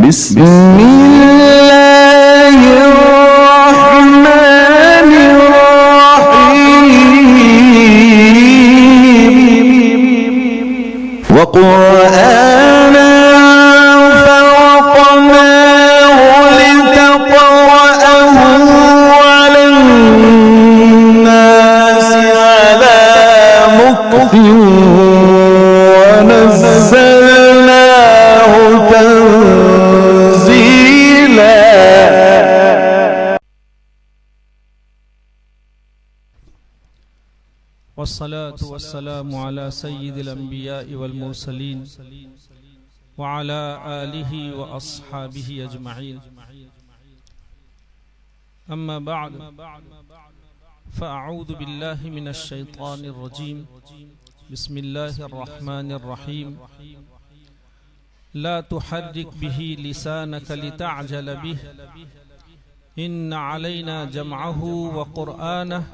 बिस्मिल्लाहिर्रहमानिर्रहीम वक़ुरआना फ़रक़नाहु लितक़रअहु अलन्नासि अला मुक्थिन वनज़्ज़लनाहु तंज़ीला। वस्सलातु वस्सलामु अला सय्यिदिल अंबिया'i वल मुरसलीन व अला आलिहि व अस्हाबिहि अजमईन। अम्मा बअद फ़अऊज़ु बिल्लाहि मिनश शैतानिर रजीम। बिस्मिल्लाहिर रहमानिर रहीम। ला तुहर्रिक बिही लिसानक लितअजल बिहि इन्न अलैना जमअहु व क़ुरआनह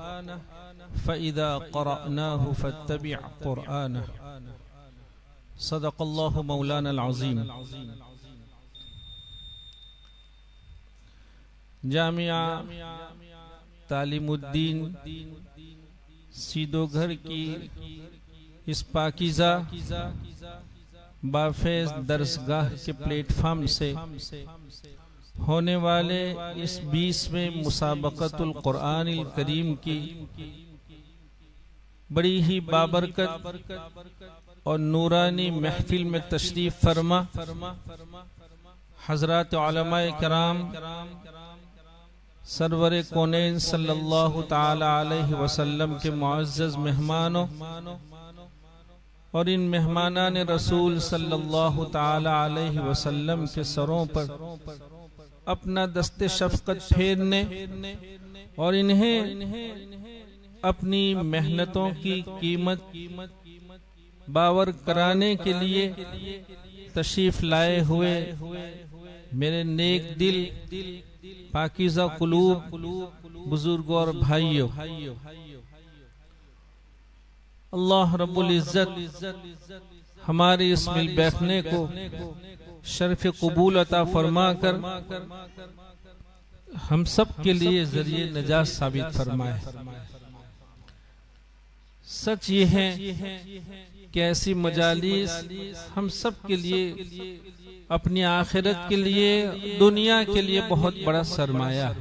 फ़इज़ा क़रअनाहु फ़त्तबिअ क़ुरआनह। सदक़ल्लाहु मौलानाल अज़ीम। जामिया तालीमुद्दीन सीदोघर की इस पाकीज़ा बाफेज़ दरसगाह के प्लेटफार्म से होने वाले इस 20वें मुसाबक़तुल क़ुरआनिल करीम की बड़ी ही बाबरकत और नूरानी महफिल में तशरीफ फरमा हज़रात उलमाए किराम सरवरे कौनैन सल्लल्लाहु ताला अलैहि वसल्लम के मुअज़्ज़ज़ मेहमानों और इन मेहमानान रसूल सल्लल्लाहु ताला अलैहि वसल्लम के सरों पर अपना दस्ते शफ़क़त फेरने और इन्हें अपनी मेहनतों की कीमत बावर कराने के लिए तशरीफ लाए हुए मेरे नेक दिल पाकीज़ा कुलूब बुजुर्गों और भाइयों, अल्लाह रब्बुल इज़्ज़त हमारे इस मिल बैठने को शर्फ़ कबूल अता फरमा कर हम सब के लिए ज़रिए नजात साबित फरमाए। सच ये है कि ऐसी मजालिस हम सब के लिए अपनी आखिरत के लिए दुनिया के लिए बहुत बड़ा सरमाया।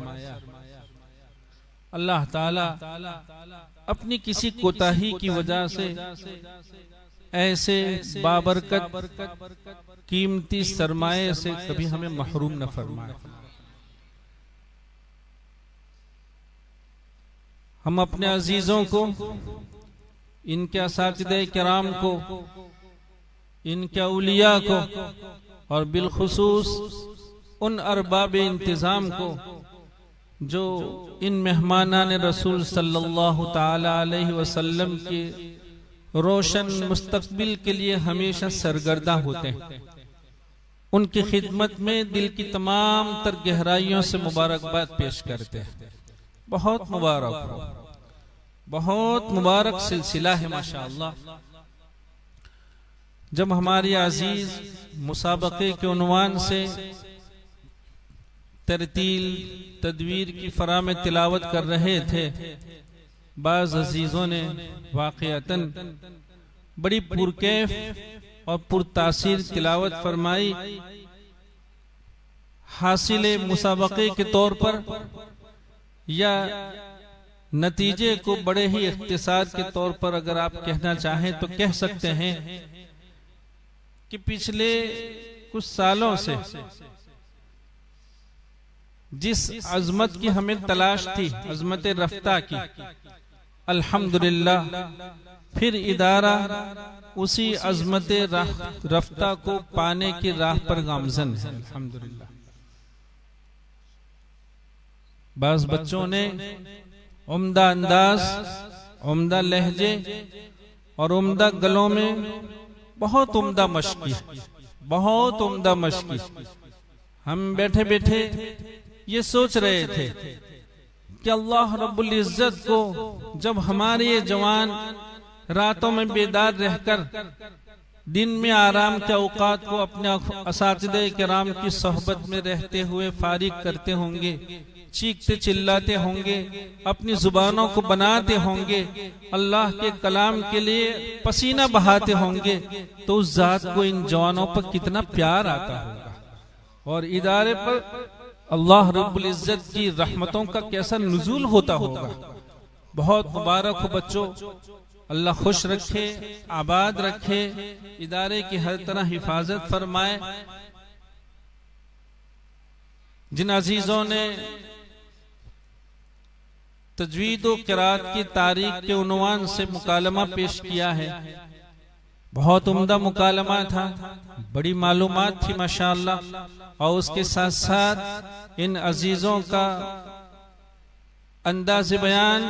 अल्लाह ताला अपनी किसी कोताही की वजह से ऐसे बाबरकत कीमती सरमाए से कभी हमें महरूम न फरमाए। हम अपने अजीजों को, इनके असातिज़े किराम को, इनके औलिया को और बिलखुसूस उन अरबाब इंतज़ाम को जो इन मेहमानान रसूल सल्लल्लाहु ताला अलैहि वसल्लम के रोशन मुस्तकबिल के लिए हमेशा सरगर्दा होते हैं, उनकी खिदमत में दिल की तमाम तर गहराइयों से मुबारकबाद पेश करते हैं। बहुत मुबारक हो, बहुत मुबारक सिलसिला है माशाअल्लाह। जब हमारी अजीज मुसाबके के उन्वान से तरतील तदवीर की फराम तिलावत कर रहे थे, बाज़ अजीजों ने वाक़ियतन बड़ी पुरकैफ और पुरतासीर तिलावत फरमाई। हासिले मुसाबके के तौर पर या नतीजे को बड़े ही इख्तिसार के तौर पर अगर आप कहना चाहें तो कह सकते हैं कि पिछले कुछ सालों से जिस अजमत की हमें तलाश थी, अजमत रफ्ता की, अल्हम्दुलिल्लाह फिर इदारा उसी अजमत रफ्ता को पाने की राह पर गामज़न है। अल्हम्दुलिल्लाह बाज़ बच्चों ने उम्दा अंदाज, उम्दा लहजे और उम्दा गलों में बहुत उम्दा मश्की, बहुत उम्दा मश्की। हम बैठे बैठे ये सोच रहे थे कि अल्लाह रब्बुल इज़्ज़त को जब हमारे ये जवान रातों में बेदार रहकर दिन में आराम के औकात को अपने असातिज़े किराम की सोहबत में रहते हुए फारिग करते होंगे, चीखते चिल्लाते होंगे, अपनी जुबानों को बनाते होंगे, अल्लाह के कलाम के लिए पसीना बहाते होंगे, तो उस जात को इन जवानों पर कितना प्यार आता होगा और इदारे पर अल्लाह रब्बुल इज्जत की रहमतों का कैसा नुज़ूल होता होगा। बहुत मुबारक हो बच्चों, अल्लाह खुश रखे, आबाद रखे, इदारे की हर तरह हिफाजत फरमाए। जिन अजीजों ने तजवीद व क़िराअत की तारीख के उन्वान से मुकालमा पेश किया है, बहुत उम्दा मुकालमा था, बड़ी मालूमात थी माशाअल्लाह। और उसके साथ साथ इन अजीजों का अंदाज़ बयान,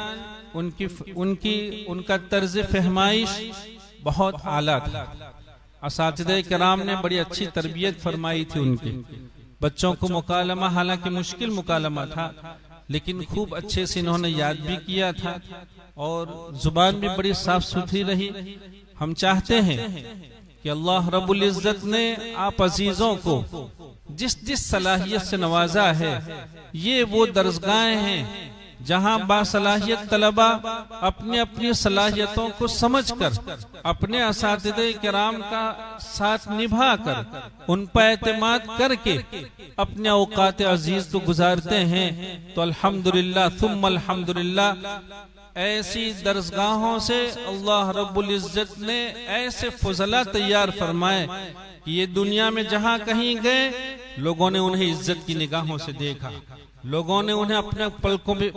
उनका तर्ज फहमाइश बहुत आला था। असातिज़े किराम ने बड़ी अच्छी तरबियत फरमाई थी उनकी बच्चों को। मुकालमा हालांकि मुश्किल मुकालमा था, लेकिन खूब अच्छे से इन्होंने याद भी किया था और जुबान भी बड़ी साफ सुथरी रही। हम चाहते हैं कि अल्लाह रब्बुल इज्जत ने आप अजीजों को जिस जिस सलाहियत से नवाजा है, ये वो दरसगाहें हैं जहां बासलाहियत तलबा अपनी अपनी सलाहियतों को समझकर अपने असातिज़े किराम का साथ निभाकर उन पर एतमाद करके अपने औकात अजीज को गुजारते हैं, तो अल्हम्दुलिल्लाह सुम्मा अल्हम्दुलिल्लाह, ऐसी दरसगाहों से अल्लाह रब्बुल इज्जत ने ऐसे फजला तैयार फरमाए कि ये दुनिया में जहां कहीं गए, लोगों ने उन्हें इज्जत की निगाहों से देखा, लोगों ने उन्हें अपने पलकों में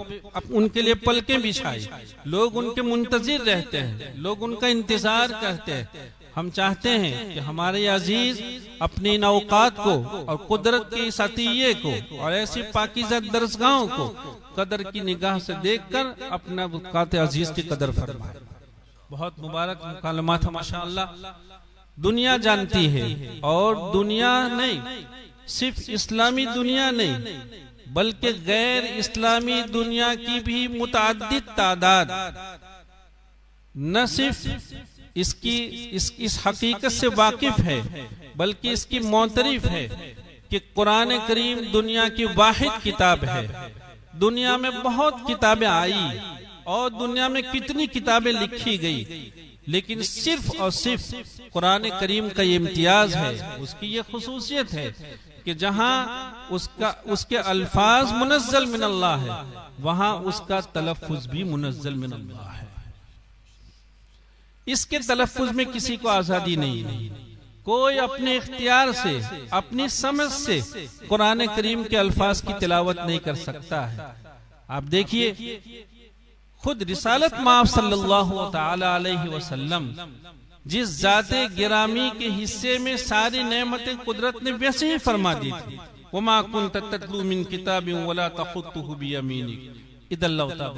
उनके लिए पलकें बिछाई, लोग उनके मुंतजिर रहते हैं, लोग उनका इंतजार करते हैं। हम चाहते हैं कि हमारे अजीज अपनी इन औकात को और कुदरत के इस अतिये को और ऐसी पाकीज़ा दरसगाहों को कदर की निगाह से देखकर अपना औकात अजीज की कदर फरमाए। बहुत मुबारक मुकालमा था माशाअल्लाह। दुनिया जानती है, और दुनिया नहीं, सिर्फ इस्लामी दुनिया नहीं बल्कि गैर इस्लामी दुनिया की भी मुतअद्दिद तादाद न सिर्फ इस हकीकत से वाकिफ है, बल्कि इसकी मोतरिफ है कि कुरान करीम दुनिया की वाहिद किताब है। दुनिया में बहुत किताबें आई और दुनिया में कितनी किताबें लिखी गई, लेकिन सिर्फ और सिर्फ कुरान करीम का ये इम्तियाज है, उसकी ये खुसूसियत है कि जहां उसके अल्फाज मुनज़्ज़ल मिन अल्लाह है, वहां उसका तलफ़्फ़ुज़ भी मुनज़्ज़ल मिन अल्लाह है। इसके तलफ़्फ़ुज़ में किसी को आजादी नहीं है। कोई अपने इख्तियार से, अपनी समझ से कुरान करीम के अल्फाज की तिलावत नहीं कर सकता है। आप देखिए, खुद रिसालत माफ सल्लल्लाहु तआला अलैहि वसल्लम जिस जाते गिरामी के हिस्से में सारी नेमतें कुदरत ने वैसे ही फरमा दी थी, वमा कुन्त तत्लू मिन किताबिन वला तखुत्तुहु बियमीनिक इदल लौता,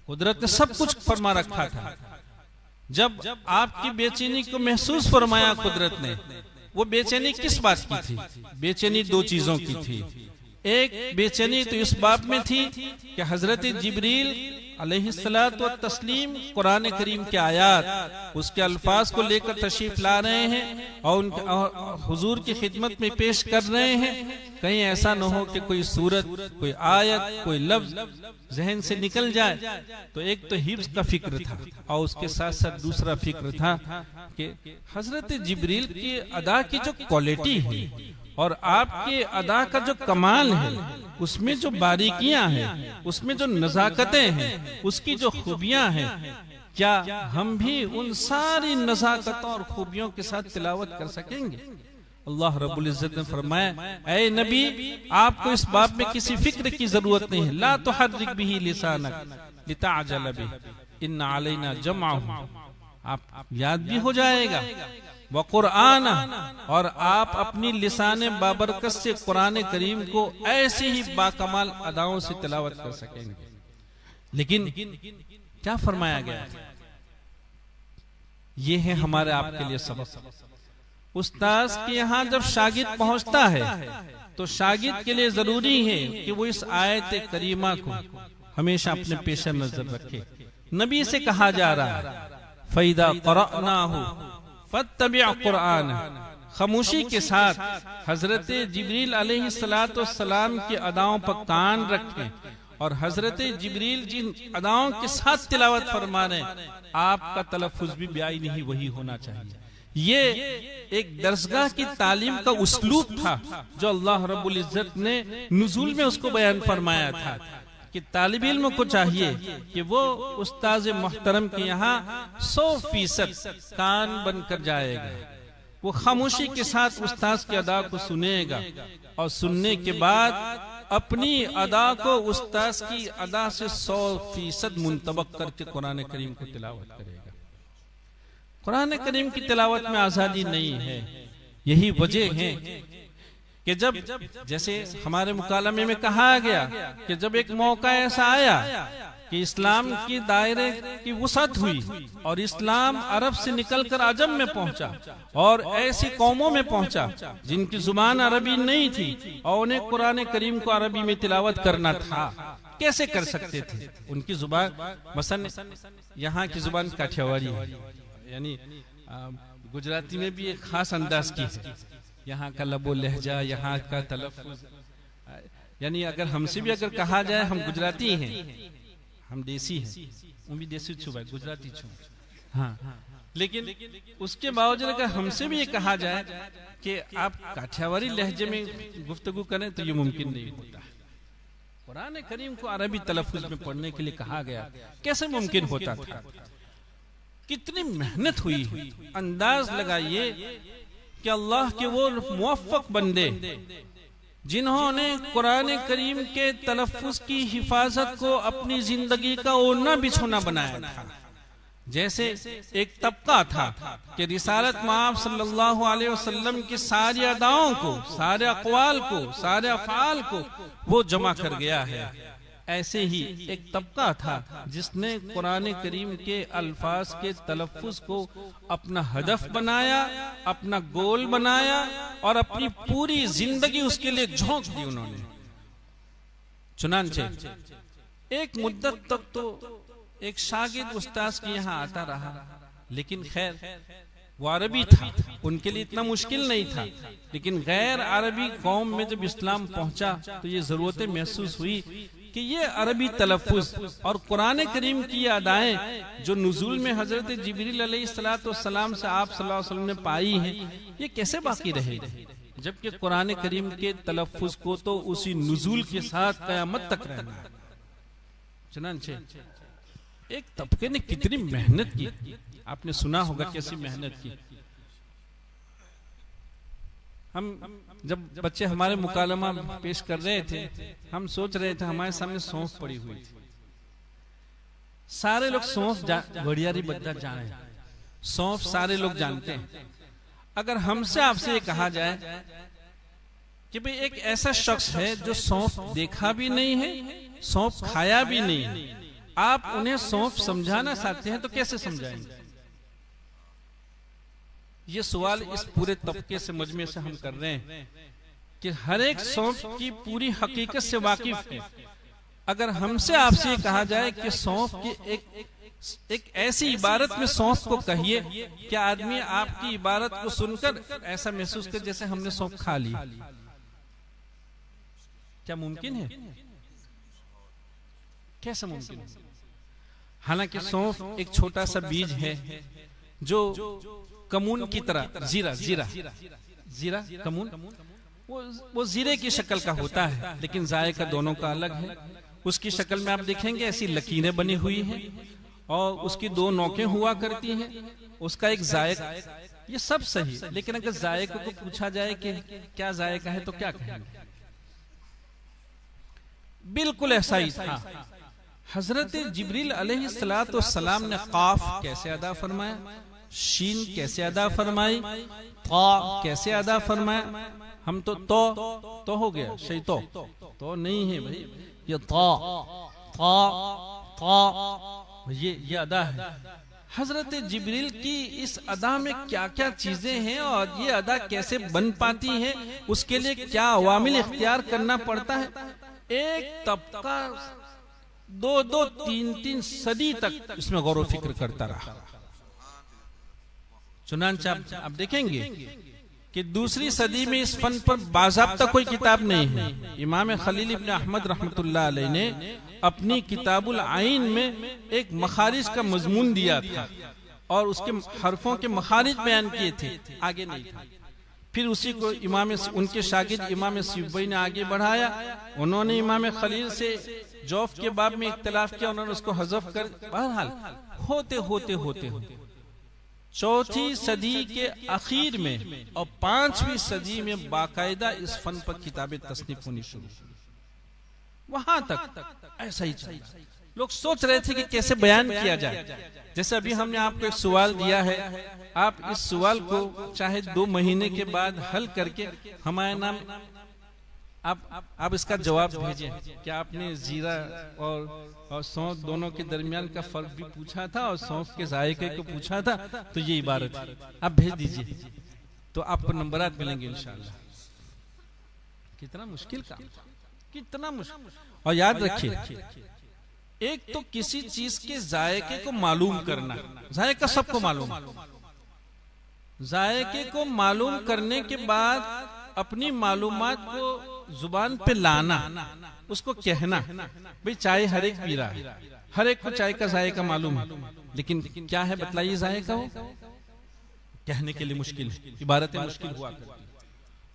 कुदरत ने सब कुछ फरमा रखा था। जब आपकी बेचैनी को महसूस फरमाया कुदरत ने, वो बेचैनी किस बात की थी? बेचैनी दो चीजों की थी। एक बेचैनी तो इस बात में थी कि हजरत जिब्रील अलैहिस्सलातु व तस्लीम कुरान करीम के आयात, उसके अल्फाज को लेकर तशरीफ ला रहे हैं और हुजूर की खिदमत में पेश कर रहे हैं। कहीं ऐसा न हो कि कोई सूरत, कोई आयत, कोई लफ्ज जहन से निकल जाए। तो एक तो हिफ्ज का फिक्र था और उसके साथ साथ दूसरा फिक्र था कि हजरत जिब्रील की अदा की जो क्वालिटी है और आपके अदा का जो कमाल है, उसमें जो बारीकियां हैं, उसमें जो नजाकतें हैं, उसकी जो खूबियां हैं, क्या हम भी उन सारी नजाकतों और खूबियों के साथ तिलावत कर सकेंगे? अल्लाह रब्बुल इज्जत ने फरमाया, ऐ नबी, आपको इस बात में किसी फिक्र की जरूरत नहीं है। ला तुहर्रिक बिही लिसानक लिताअजल बिही इन्ना अलैना जमअहु, आप याद भी हो जाएगा, व कुरान, और आप अपनी लिसाने बाबरकत से कुरान करीम को ऐसे ही बाकमाल अदाओं से तिलावत कर सकेंगे। लेकिन क्या फरमाया गया? ये है हमारे आपके लिए सबक। उस्ताद के यहाँ जब शागिर्द पहुंचता है तो शागिर्द के लिए जरूरी है कि वो इस आयत करीमा को हमेशा अपने पेश नजर रखे। नबी से कहा जा रहा है, फैदा क़रअनाहु फत्तबि' कुरान, खामोशी के साथ हजरत जिब्रील अलैहिस्सलाम की अदाओं पर कान रखें और हजरत जिब्रील जिन अदाओं के साथ तिलावत फरमा रहे आपका तलफ़ुज़ भी ब्याई नहीं वही होना चाहिए। ये एक दरसगाह की तालीम का उसलूब था जो अल्लाह रब्बुल इज्जत ने नुज़ूल में उसको बयान फरमाया था कि तालिब इल्म को चाहिए कि वो उस्ताद मोहतरम के यहाँ 100% कान बनकर जाएगा, वो खामोशी के साथ उस्ताद की अदा को सुनेगा और सुनने के बाद अपनी अदा को उस्ताद की अदा से 100% मुंतबक करके कुरान करीम को तिलावत करेगा। कुरान करीम की तिलावत में आजादी नहीं है। यही वजह है कि जब जैसे हमारे मुकालमे में कहा गया कि जब एक मौका ऐसा आया कि इस्लाम की दायरे की वुसअत हुई और इस्लाम अरब से निकलकर अजम में पहुंचा और ऐसी कौमों में पहुंचा जिनकी जुबान अरबी नहीं थी और उन्हें कुरान करीम को अरबी में तिलावत करना था, कैसे कर सकते थे? उनकी जुबान मसलन यहाँ की जुबान काठियावाड़ी है, यानी गुजराती में भी एक खास अंदाज की है, यहाँ का लबो लहजा, यहाँ का तलफ़ुज़, यानी अगर हमसे भी अगर कहा जाए हम गुजराती हैं, हम देसी हैं, वो भी देसी छू भाई गुजराती छू, हाँ, लेकिन उसके बावजूद अगर हमसे भी ये कहा जाए कि आप काठियावाड़ी लहजे में गुफ्तगू करें तो ये मुमकिन नहीं होता। कुरान करीम को अरबी तलफ़ुज़ में पढ़ने के लिए कहा गया, कैसे मुमकिन होता था? कितनी मेहनत हुई। अंदाज लगाइए कि अल्लाह के वो मुवफ़्फ़क़ बंदे जिन्होंने कुरान करीम के तलफ़ुज़ की हिफाजत को अपनी जिंदगी का ओढ़ना बिछोना बनाया था। जैसे एक तबका था कि रिसालत मआब सल्लल्लाहु अलैहि वसल्लम की सारी अदाओं को, सारे अक़वाल को, सारे अफ़आल को वो जमा कर गया है। ऐसे ही एक तबका था जिसने कुरान करीम के अल्फाज के तलफ़ुज़ को अपना हदफ बनाया, अपना गोल बनाया और अपनी पूरी जिंदगी उसके लिए झोंक दी उन्होंने। चुनांचे एक मुद्दत तक तो एक शागिर्द उस्ताद के यहाँ आता रहा, लेकिन खैर वो अरबी था, उनके लिए इतना मुश्किल नहीं था, लेकिन गैर अरबी कौम में जब इस्लाम पहुंचा तो ये जरूरत महसूस हुई कि ये अरबी तलफ़ुज़ और कुरान करीम की अदाएं जो नुज़ूल में हजरत जिब्रील अलैहिस्सलाम से आप सल्लल्लाहु अलैहि वसल्लम ने पाई हैं, ये कैसे बाकी रहेगी, जबकि कुरान करीम के तलफ़ुज़ को तो उसी नुज़ूल के साथ क़यामत तक रहना है। चनांचे एक तबके ने कितनी मेहनत की, आपने सुना होगा कैसी मेहनत की। हम जब बच्चे हमारे मुकालमा पेश कर रहे थे, हम सोच रहे थे हमारे सामने सौंफ पड़ी हुई थी, सारे लोग सौंफ बढ़ियारी बद्दा जाने, सौंफ सारे लोग जानते हैं। अगर हमसे आपसे ये कहा जाए कि भाई एक ऐसा शख्स है जो सौंफ देखा भी नहीं है, सौंफ खाया भी नहीं है, आप उन्हें सौंफ समझाना चाहते हैं तो कैसे समझाएंगे? ये सवाल इस पूरे तबके से मजमे से हम कर रहे हैं कि हर एक सौंफ की पूरी हकीकत से वाकिफ है। अगर हमसे आपसे कहा जाए कि सौंफ की एक ऐसी इबारत में सौंफ को कहिए, क्या आदमी आपकी इबारत को सुनकर ऐसा महसूस कर जैसे हमने सौंफ खा ली? क्या मुमकिन है? कैसे मुमकिन है? हालांकि सौंफ एक छोटा सा बीज है जो कमून की तरह, जीरा कमून, वो जीरे की शक्ल का होता है, लेकिन जायका दोनों का अलग है। उसकी शक्ल में आप देखेंगे ऐसी लकीरें बनी हुई हैं और उसकी दो नोकें हुआ करती हैं, उसका एक जायका, ये सब सही, लेकिन अगर जायके को पूछा जाए कि क्या जायका है तो क्या कहेंगे? बिल्कुल ऐसा ही था। हजरत जिब्रील अलैहिस्सलाम ने काफ कैसे अदा फरमाया, शीन कैसे अदा फरमाई, ता कैसे अदा फरमाया। हम तो हो गया, शैतो तो नहीं है भाई, ये ता ये अदा है। हजरत जिब्रील की इस अदा में क्या क्या चीजें हैं और ये अदा कैसे बन पाती है, उसके लिए क्या अवामिल इख्तियार करना पड़ता है। एक तबका 2-2, 3-3 सदी तक इसमें गौर व फिक्र करता रहा। चुनांचे आप देखेंगे कि दूसरी सदी में इस फन पर बाज़ाब्ता कोई किताब नहीं है। इमाम खलील इब्न अहमद रहमतुल्लाह अलैह ने अपनी किताबुल आइन में एक मखारिज का मजमून दिया था और उसके हरफों के मखारिज बयान किए थे, आगे नहीं था। फिर उसी को उनके शागिर्द इमाम सिब्बई ने आगे बढ़ाया। उन्होंने इमाम खलील से जौफ के बाब में इख्तिलाफ किया, उन्होंने उसको हज़फ कर, बहरहाल होते होते होते होते चौथी सदी के आखिर में और 5वीं सदी में बाकायदा इस फन पर किताबें तस्नीफ होनी शुरू। वहां तक ऐसा ही चला। लोग सोच रहे थे कि कैसे बयान किया जाए। जैसे अभी हमने आपको एक सवाल दिया है, आप इस सवाल को चाहे 2 महीने के बाद हल करके हमारे नाम आप इसका जवाब भेजें। क्या आपने जीरा और सौंफ दोनों के दरमियान का फर्क भी पूछा था और सौंफ के जायके को पूछा था? तो ये इबारत है, आप भेज दीजिए तो आपको नंबरात मिलेंगे इंशाअल्लाह। कितना मुश्किल काम, कितना मुश्किल। और याद रखिए, एक तो किसी चीज के जायके को मालूम करना, जायका सबको मालूम, जायके को मालूम करने के बाद अपनी मालूमात को जुबान पे लाना, उसको कहना भाई चाय हर एक पी रहा है, हर एक को चाय का जायका मालूम है, लेकिन क्या है बतलाइए जायका, वो कहने के लिए मुश्किल है, इबारतें मुश्किल हुआ करती।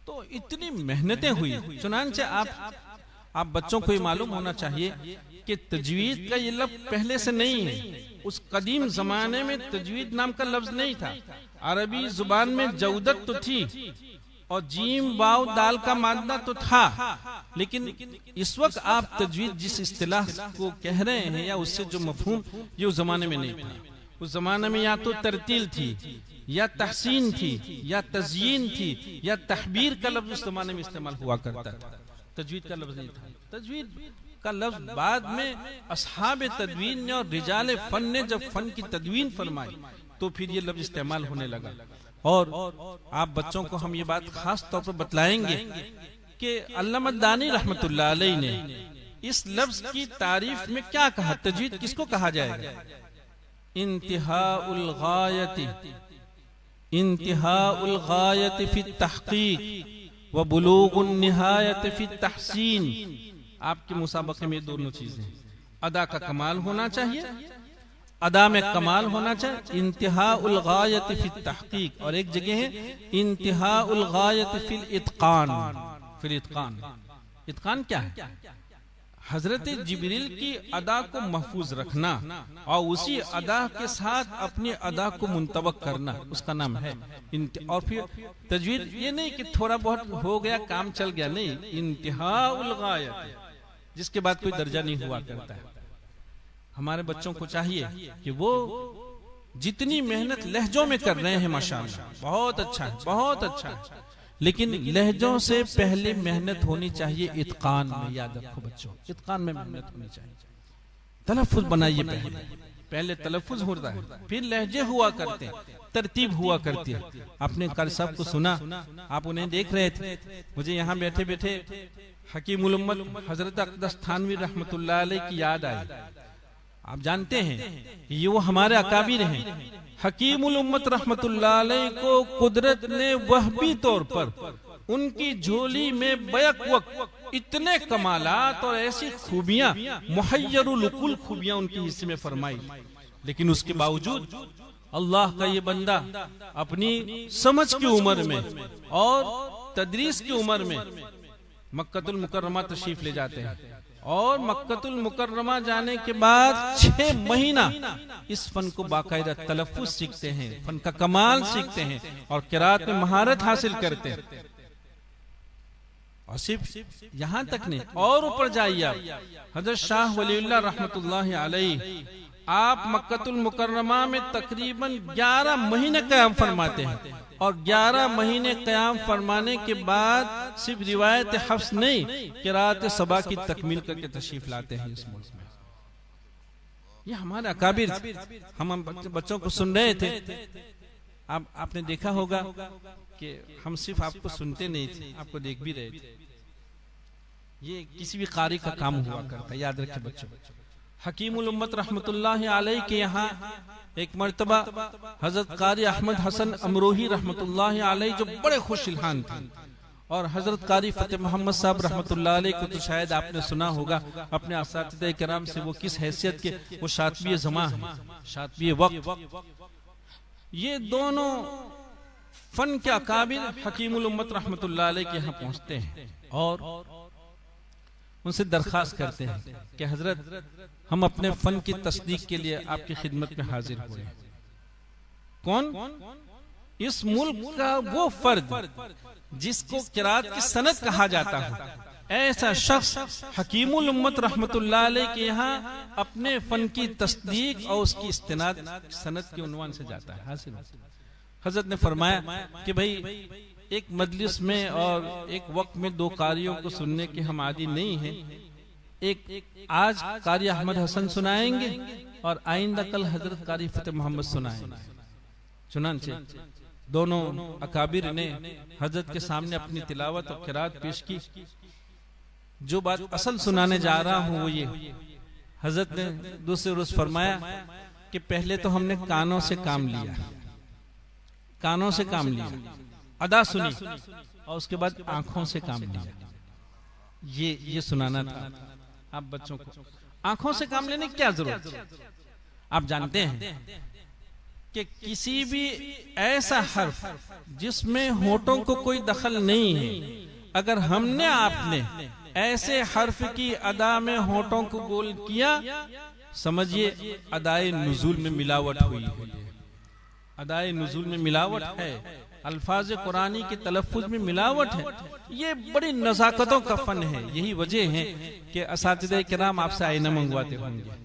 तो इतनी मेहनतें हुई। चुनांचे आप बच्चों को ये मालूम होना चाहिए कि तजवीद का ये लफ्ज पहले से नहीं है। उस कदीम जमाने में तजवीद नाम का लफ्ज नहीं था। अरबी जुबान में जौदत तो थी और जीम वाव दाल का मादा तो था, लेकिन इस वक्त आप तजवीद जिस इस्तिलाह को कह रहे हैं या उससे जो मफहूम, ये उस जमाने में नहीं था। उस जमाने में या तो तरतील थी या तहसीन थी या तज़यीन थी या तहबीर का लफ्ज उस जमाने में इस्तेमाल हुआ करता था। तजवीद का लफ्ज नहीं था। तजवीद का लफ्ज बाद में असहाब तदवीन ने और रिजाल फन ने जब फन की तदवीन फरमाई तो फिर ये लफ्ज इस्तेमाल होने लगा। और आप बच्चों को हम ये बात खास तौर पर बतलाएंगे कि अल्लामा दानी रहमतुल्लाह अलैह ने इस लफ्ज की तारीफ में क्या कहा। तजवीद किसको कहा जाएगा? इंतिहाउल गायति, इंतिहाउल गायति फी तहकीक व बुलूगुन निहायत फी तहसीन। आपके मुसाबके में दोनों चीजें, अदा का कमाल होना चाहिए, अदा में कमाल होना चाहिए, इंतिहाउल गायत फी तहकीक, और एक जगह है इंतिहाउल गायत फिल इत्कान। फिल इत्कान, इत्कान क्या है? हजरत जिब्रील की अदा को महफूज रखना और उसी अदा के साथ अपनी अदा को मुंतबक करना, उसका नाम है। और फिर तजवीद ये नहीं कि थोड़ा बहुत हो गया काम चल गया, नहीं, इंतिहाउल गायत, जिसके बाद कोई दर्जा नहीं हुआ करता है। हमारे बच्चों को चाहिए कि वो जितनी मेहनत लहजों में कर रहे हैं माशाअल्लाह, बहुत अच्छा है, बहुत अच्छा है, लेकिन लहजों से पहले मेहनत होनी चाहिए इत्कान में। याद रखो बच्चों, इत्कान में मेहनत होनी चाहिए। तलफ्फुज बनाइए, पहले तलफ्फुज होता है, फिर लहजे हुआ करते हैं, तरतीब हुआ करती है। आपने कारी साहब को सुना, आप उन्हें देख रहे थे, मुझे यहाँ बैठे बैठे हकीमुल उम्मत हजरत अक़दस थानवी रहमतुल्लाह अलैह की याद आई। आप जानते हैं ये वो हमारे अकाबिर हैं। हकीमुल उम्मत रहमतुल्लाह अलैह को कुदरत ने वहबी तौर पर उनकी झोली में बैक वक्त इतने कमालात और ऐसी खूबियां, मुहय्यरुल उकुल खूबियां उनके हिस्से में फरमाई, लेकिन उसके बावजूद अल्लाह का ये बंदा अपनी समझ की उम्र में और तदरीस की उम्र में मक्कतुल मुकर्रमा तशरीफ ले जाते हैं और मक्कतुल मुकर्रमा जाने के बाद 6 महीना इस फन को बाकायदा तलफ्फुज सीखते हैं, फन का कमाल सीखते हैं और किरात में महारत हासिल करते हैं। और सिर्फ यहाँ तक नहीं, और ऊपर जाइए आप, हजरत शाह वलीउल्लाह रहमतुल्लाहि अलैह आप मक्कतुल मुकर्रमा में तकरीबन 11 महीने क़याम फरमाते हैं और 11 महीने क़याम फरमाने के बाद सिर्फ रिवायत हफ्स नहीं, किरात सबा की तकमील करके तशरीफ लाते हैं इस मुल्क में। ये हमारे अकाबिर, हम बच्चों को सुन रहे थे। आपने देखा होगा कि हम सिर्फ आपको सुनते नहीं थे, आपको देख भी रहे थे। ये किसी भी कारी का काम हुआ करता है, याद रखिए बच्चों। हकीमुल उम्मत रहमतुल्लाह अलैह के यहाँ एक मर्तबा हजरत कारी अहमद हसन अमरोही रहमतुल्लाह अलैह जो बड़े खुशइल्हान थे, और हजरत कारी फतेह मोहम्मद साहब रहमतुल्लाह अलैह को तो शायद आपने सुना होगा अपने असातिज़े किराम से, वो किस हैसियत के, वो शातिबी ज़मां है, शातिबी वक्त। ये दोनों फन के अकाबिर हकीमुल उम्मत रहमतुल्लाह अलैह के यहाँ पहुंचते हैं और उनसे दरखास्त करते हैं कि हजरत हम अपने फन की तस्दीक के लिए आपकी खिदमत में हाजिर हुए हैं। कौन? इस मुल्क का वो फर्द जिसको किरात की सनद कहा जाता है, ऐसा शख्स हकीमुल उम्मत रहमतुल्लाह अलैह के यहाँ अपने फन की तस्दीक और उसकी इस्तिनाद सनद के उन्वान से जाता है, हासिल। हजरत ने फरमाया कि भाई एक मजलिस में और एक वक्त में दो कारियों को सुनने के हम आदी नहीं हैं। एक आज कारी अहमद हसन सुनाएंगे और आइंदा कल हजरत कारी फतेह मोहम्मद सुनाएंगे। चुनांचे दोनों अकाबिर ने हजरत के सामने अपनी तिलावत और किरात पेश की। जो बात असल सुनाने जा रहा हूँ वो ये, हजरत ने दूसरे रोज फरमाया कि पहले तो हमने कानों से काम लिया, कानों से काम लिया, अदा सुनी, और उसके बाद आंखों से काम लिया। ये सुनाना था आप बच्चों को। आंखों से काम लेने की क्या जरूरत है? आप जानते हैं कि किसी भी ऐसा हर्फ जिसमें होठों को कोई दखल नहीं है, अगर हमने आपने ऐसे हर्फ की अदा में होठों को गोल किया, समझिए अदाए नुज़ूल में मिलावट हुई है। अदाए नुज़ूल में मिलावट है, अल्फाज कुरानी के तलफ़्फ़ुज़ में मिलावट है। ये बड़ी नज़ाकतों का फन है। यही वजह है कि असातिज़े किराम आपसे आईना मंगवाते होंगे।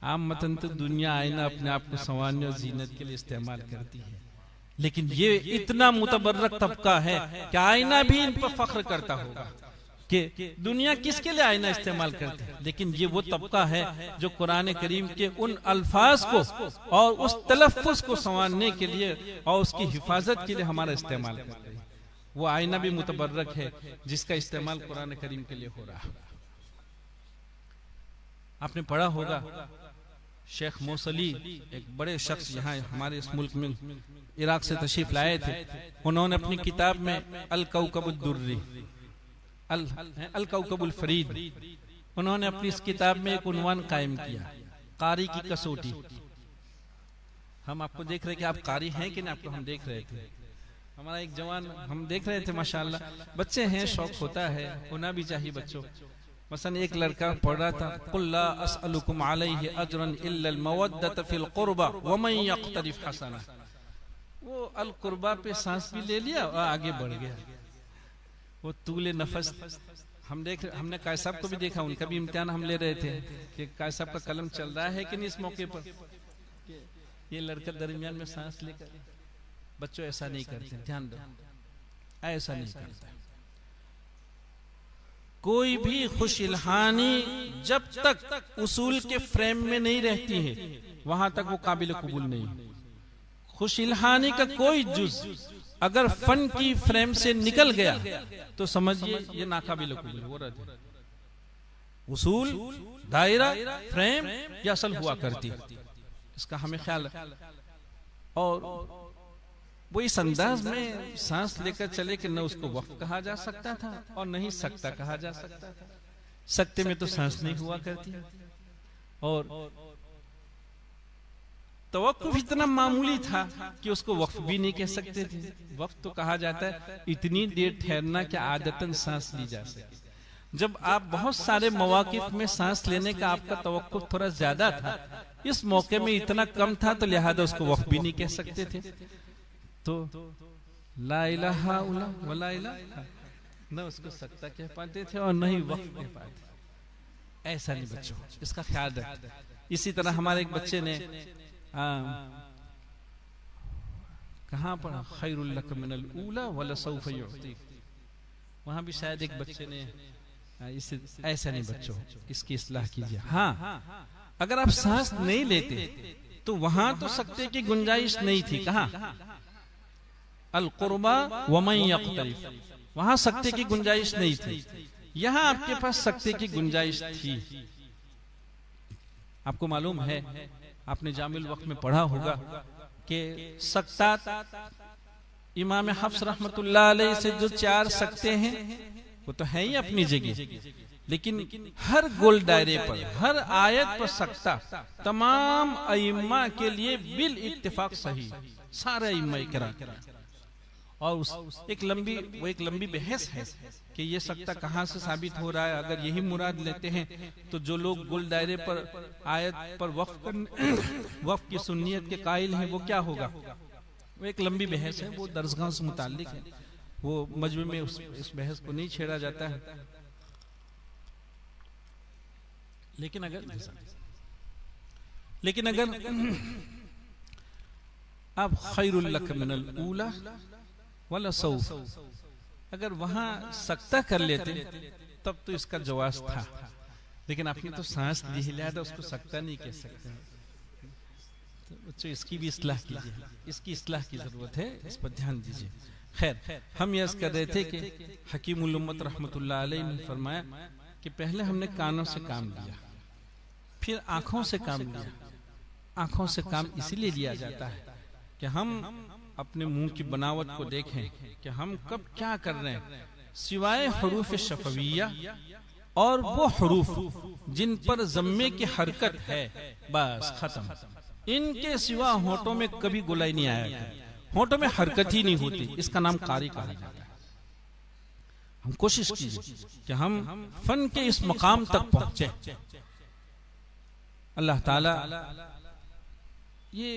आम मतन तो दुनिया आईना अपने आप को संवारने और जीनत के लिए इस्तेमाल करती है, लेकिन ये इतना मुतबर्रक तबका है कि आईना भी इन पर फख्र करता होगा कि दुनिया किसके लिए आईना इस्तेमाल करती है। लेकिन ये वो तबका है जो कुरान करीम के उन अल्फाज को और उस तलफ़्फ़ुज़ को संवारने के लिए और उसकी हिफाजत के लिए हमारा इस्तेमाल करता है। वो आईना भी मुतबर्रक है जिसका इस्तेमाल कुरान करीम के लिए हो रहा है। आपने पढ़ा होगा शेख मौसली एक बड़े शख्स यहाँ हमारे इस मुल्क में इराक से तशरीफ लाए थे। उन्होंने अपनी किताब में अल कौकबुद दुर्री अल कौकबुल फरीद, उन्होंने अपनी इस किताब में एक उन्वान कायम किया, कारी की कसौटी। हम आपको देख रहे कि आप कारी हैं कि नहीं, आपको हम देख रहे थे। हमारा एक जवान हम देख रहे थे, माशाअल्लाह बच्चे हैं, शौक होता है, होना भी चाहिए बच्चों। मसलन एक लड़का पढ़ रहा था, कुल ला अस्अलुकुम अलैहि अजरन इल्ला अल मवद्दत फिल कुर्बा व मन यक्तरिफ हसना। वो अल कुर्बा पे सांस भी ले लिया और आगे बढ़ गया। वो तूले नफस हमने कायद साहब को भी देखा, उनका भी इम्तिहान हम ले रहे थे कि कायद साहब का कलम चल रहा है कि नहीं इस मौके पर। ये लड़का दरमियान में सांस लेकर, बच्चों ऐसा नहीं करते, ध्यान दो, ऐसा नहीं करता। कोई भी खुश इल्हानी जब तक उसूल के फ्रेम में नहीं रहती है वहां तक वो काबिल कबूल नहीं। खुश इल्हानी का कोई जुज अगर फन की फ्रेम से निकल गया तो समझिए ये नाकाबिल कबूल हो रहा है। उसूल, दायरा, फ्रेम ये असल हुआ करती है, इसका हमें ख्याल है। और वो इस अंदाज में सांस लेकर चले कि न उसको वक्त कहा जा सकता था और न ही सकता कहा जा सकता था। सकते में तो सांस नहीं हुआ करती, और तवक्कुफ इतना मामूली था कि उसको वक्फ भी नहीं कह सकते थे। वक्त तो कहा जाता है इतनी देर ठहरना कि आदतन सांस ली जा सके। जब आप बहुत सारे मवाकिफ में सांस लेने का आपका तवक्कुफ थोड़ा ज्यादा था, इस मौके में इतना कम था, तो लिहाजा उसको वक्फ भी नहीं कह सकते थे। तो ला इलाहा इल्लल्लाह वला इलाहा, न उसको सकता कह पाते थे और न ही वक्त कह पाते। ऐसा नहीं बच्चों, इसका ख्याल रखें। इसी तरह हमारे एक बच्चे ने कहाँ पढ़ा, खैरुल लक मिनल ऊला वला सौफ युअतीक, वहां भी शायद एक बच्चे ने इसे। ऐसा नहीं बच्चों, इसकी इस्लाह कीजिए। हाँ, अगर आप सांस नहीं लेते तो वहां तो सकते की गुंजाइश नहीं थी। कहाँ अल कुर्बा व मन यक्तरिफ, वहां सकते की गुंजाइश नहीं थी। यहां आपके पास सकते की गुंजाइश थी। आपको मालूम है, आपने जामिल वक्त में पढ़ा होगा कि सक्तात इमाम हफ्स रहमतुल्लाह अलैह से जो 4 सकते हैं वो तो है ही अपनी जगह, लेकिन हर गोल दायरे पर, हर आयत पर सकता तमाम अइम्मा के लिए बिल इत्तिफाक सही, सारे अइम्मा किराम। और एक लंबी बहस है कि ये सकता कहाँ से साबित हो रहा है। अगर यही मुराद लेते हैं तो जो लोग गुल दायरे पर आयत पर वक्फ की सुन्नियत के कायल हैं वो क्या होगा। वो एक लंबी बहस है, वो दरसगाह से मुताल्लिक है, वो मजमे में इस बहस को नहीं छेड़ा जाता है। लेकिन अगर आप खैरुल लक मिनल ऊला वला सौफ, अगर वहां सकता कर लेते तब तो इसका जवाब था, लेकिन आपने तो सांस ली हिलाया था, उसको सकता नहीं कह सकते। तो इसकी भी इस्लाह कीजिए, इसकी इस्लाह की जरूरत है, इस पर ध्यान दीजिए। खैर, हम यह कर रहे थे कि हकीमुल उम्मत रहमतुल्लाह अलैह ने फरमाया कि पहले हमने कानों से काम लिया, फिर आंखों से काम लिया। आंखों से काम इसीलिए लिया जाता है कि हम अपने मुंह की बनावट को देखें कि हम कब क्या कर रहे हैं, सिवाय हरूफ शफविया और वो हरूफ जिन पर जम्मे की हरकत है, बस खत्म। इनके सिवा होठों में कभी गोलाई नहीं आया, होठों में हरकत ही नहीं होती, इसका नाम कारी कहा जाता है। हम कोशिश कीजिए कि हम फन के इस मकाम तक पहुंचे। अल्लाह ताला ये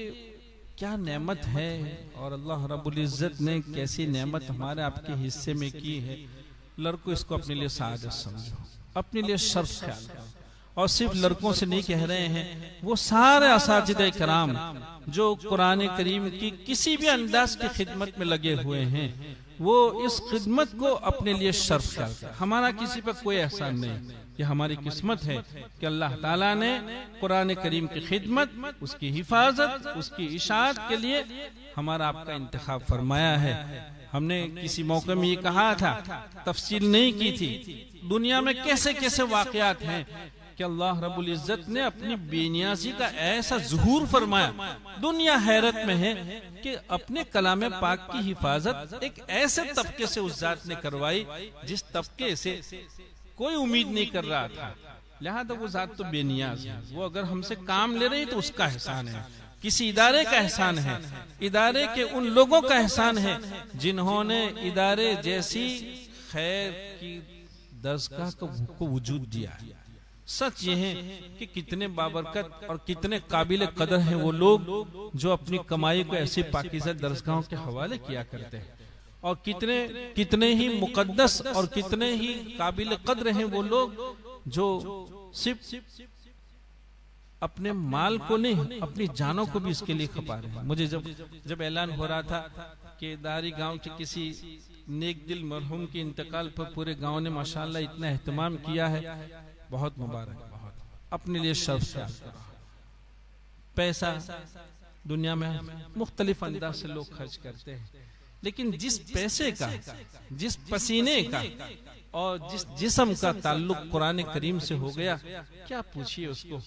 क्या नेमत है, और अल्लाह रब्बुल इज्जत ने कैसी नेमत हमारे आपके हिस्से में की है। लड़कों इसको अपने लिए सादत समझो, अपने लिए शर्फ ख्याल करो। और सिर्फ लड़कों से नहीं कह रहे हैं, वो सारे असातिज़े कराम जो कुरान करीम की किसी भी अंदाज की खिदमत में लगे हुए हैं, वो इस खिदमत को अपने लिए शर्फ ख्याल करें। हमारा किसी पर कोई एहसान नहीं, ये हमारी किस्मत है कि अल्लाह ताला ने कुरान करीम की खिदमत, उसकी हिफाजत, उसकी इशाअत के लिए हमारा आपका इंतखाब फरमाया है। हमने किसी मौके में ये कहा था, तफसील नहीं की थी, दुनिया में कैसे कैसे वाकयात हैं कि अल्लाह रब्बुल इज्जत ने अपनी बेनियाजी का ऐसा ज़ुहूर फरमाया। दुनिया हैरत में है कि अपने कलाम पाक की हिफाजत एक ऐसे तबके से उस जात ने करवाई जिस तबके से कोई उम्मीद नहीं कर रहा था। लिहाजा वो जात तो बेनियाज है, वो अगर हमसे काम ले रही तो उसका एहसान है, किसी इदारे का एहसान है, इदारे के उन लोगों का एहसान है जिन्होंने इदारे जैसी खैर की दरसगाह को वजूद दिया है। सच ये है कि कितने बाबरकत और कितने काबिल कदर हैं वो लोग जो अपनी कमाई को ऐसी पाकीज़ा दरसगाहों के हवाले किया करते हैं, और कितने ही मुकद्दस और कितने ही काबिल कद्र हैं वो लोग जो सिर्फ अपने माल को नहीं, अपनी जानों को भी इसके लिए खपा रहे हैं। मुझे जब ऐलान हो रहा था कि दारी गांव के किसी नेक दिल मरहूम के इंतकाल पर पूरे गांव ने माशाअल्लाह इतना एहतमाम किया है, बहुत मुबारक, बहुत अपने लिए शर्फ ख्याल करो। पैसा दुनिया में मुख्तलिफ अंदाज से लोग खर्च करते हैं, लेकिन जिस पैसे का, जिस पसीने का और जिस जिस्म का ताल्लुक कुरान करीम से हो गया, क्या पूछिए उसको।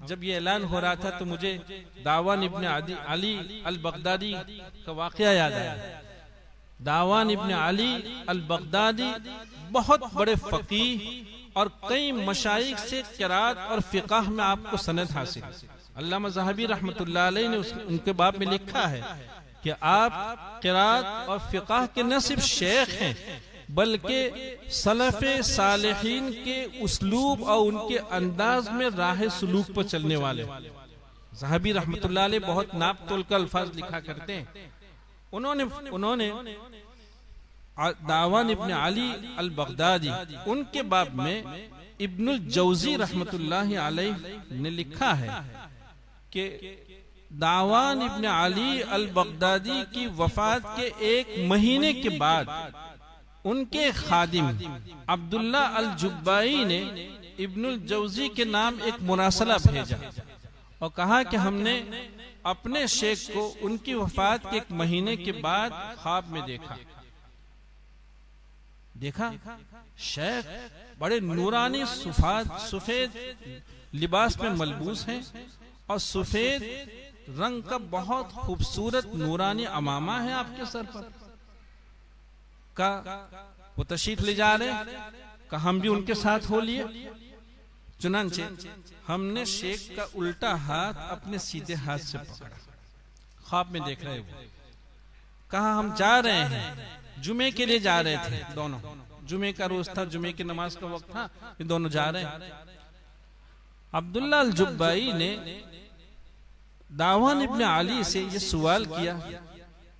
जब ये ऐलान हो रहा था तो मुझे दावान इब्न अली अल बगदादी का वाकया याद आया। दावान इब्न अली अल बगदादी बहुत बड़े फकीह और कई मशाइख से क़िराअत और फ़िक़ह में आपको सनद हासिल। अल्लामा ज़हबी रहमतुल्लाह अलैह ने उनके बाब में लिखा है कि आप क़िराअत और फ़िक़ह के न सिर्फ शेख हैं बल्कि सलफ़े सालिहीन के उसलूब और उनके अंदाज में राह सुलूक पर चलने वाले। ज़हबी रहमतुल्लाह अलैह बहुत नाप तोल का अल्फाज लिखा करते हैं। उन्होंने दावान इब्न अली अल बगदादी, उनके बाब में इब्नुल जौज़ी रहमतुल्लाह अलैह ने लिखा है कि दावान इब्न अली अल बगदादी की वफात के 1 महीने के बाद उनके खादिम अब्दुल्ला अल जुब्बाई ने इब्नुल जौज़ी के नाम एक मुरासला भेजा और कहा कि हमने अपने शेख को उनकी वफात के 1 महीने के बाद ख्वाब में देखा। देखा शेख बड़े नूरानी सफेद लिबास में मलबूस हैं और सफेद रंग का बहुत खूबसूरत नूरानी अमामा है आपके सर पर। का वो तशरीफ ले जा रहे, का हम भी उनके साथ हो लिए। चुनांचे हमने शेख का उल्टा हाथ अपने सीधे हाथ से पकड़ा, ख्वाब में देख रहे वो। कहा हम जा रहे हैं, जुमे के लिए जा रहे थे दोनों, जुमे का रोज था, जुमे की नमाज का वक्त था, ये दोनों जा रहे हैं। अब्दुल्ला अल जुब्बाई ने दावान इब्न अली से ये सवाल किया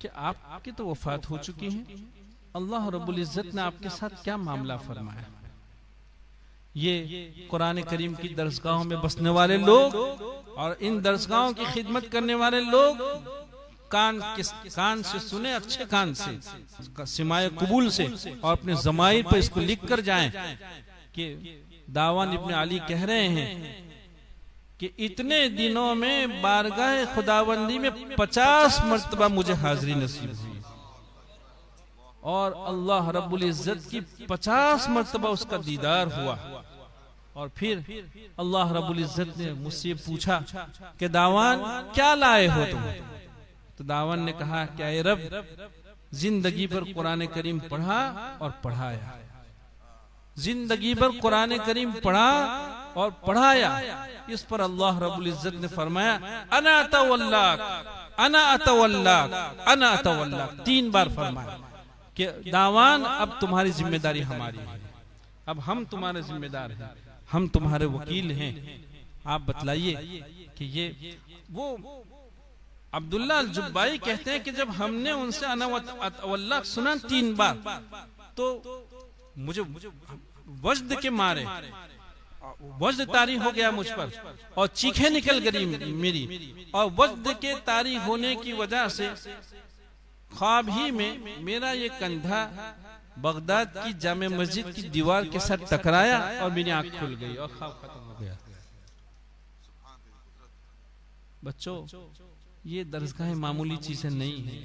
कि आपकी तो वफात हो चुकी है, अल्लाह रब्बुल इज्जत ने आपके साथ क्या मामला फरमाया? ये कुरान करीम की दरसगाहों में बसने वाले लोग और इन दरसगाहों की खिदमत करने वाले लोग कान से सुने, अच्छे कान से, सिमाए कबूल से, और अपने ज़माइर पर इसको लिख कर जाएं कि दावान इब्न अली कह रहे हैं कि इतने दिनों में बारगाह खुदाबंदी में 50 मर्तबा मुझे हाजिरी नसीब हुई और अल्लाह रब्बुल इज्जत की 50 मर्तबा उसका दीदार हुआ। और फिर अल्लाह रब्बुल इज्जत ने मुझसे पूछा कि दावान क्या लाए हो तुम? तो दावान ने कहा क्या रब, जिंदगी भर कुरान करीम पढ़ा और पढ़ाया, जिंदगी भर कुरान करीम पढ़ा और पढ़ाया। इस पर अल्लाह रब्बुल इज्जत ने फरमाया अना अतवल्लाक, अना अतवल्लाक, अना अतवल्लाक, 3 बार फरमाया कि दावान अब तुम्हारी जिम्मेदारी हमारी है, अब हम तुम्हारे जिम्मेदार हैं, हम तुम्हारे वकील हैं। आप बतलाइए कि ये वो अब्दुल्ला अल जुब्बाई कहते हैं कि जब हमने उनसे अना अतवल्लाक सुना 3 बार तो मुझे वज्द के मारे वज्द तारी हो गया मुझ पर और चीखें निकल गई मेरी, और वज्द के तारी होने की वजह से ख्वाब ही में मेरा ये कंधा बगदाद की जामे मस्जिद की दीवार के साथ टकराया और मेरी आंख खुल गई और ख्वाब खत्म हो गया। बच्चों, ये दरसगाह मामूली चीजें नहीं है,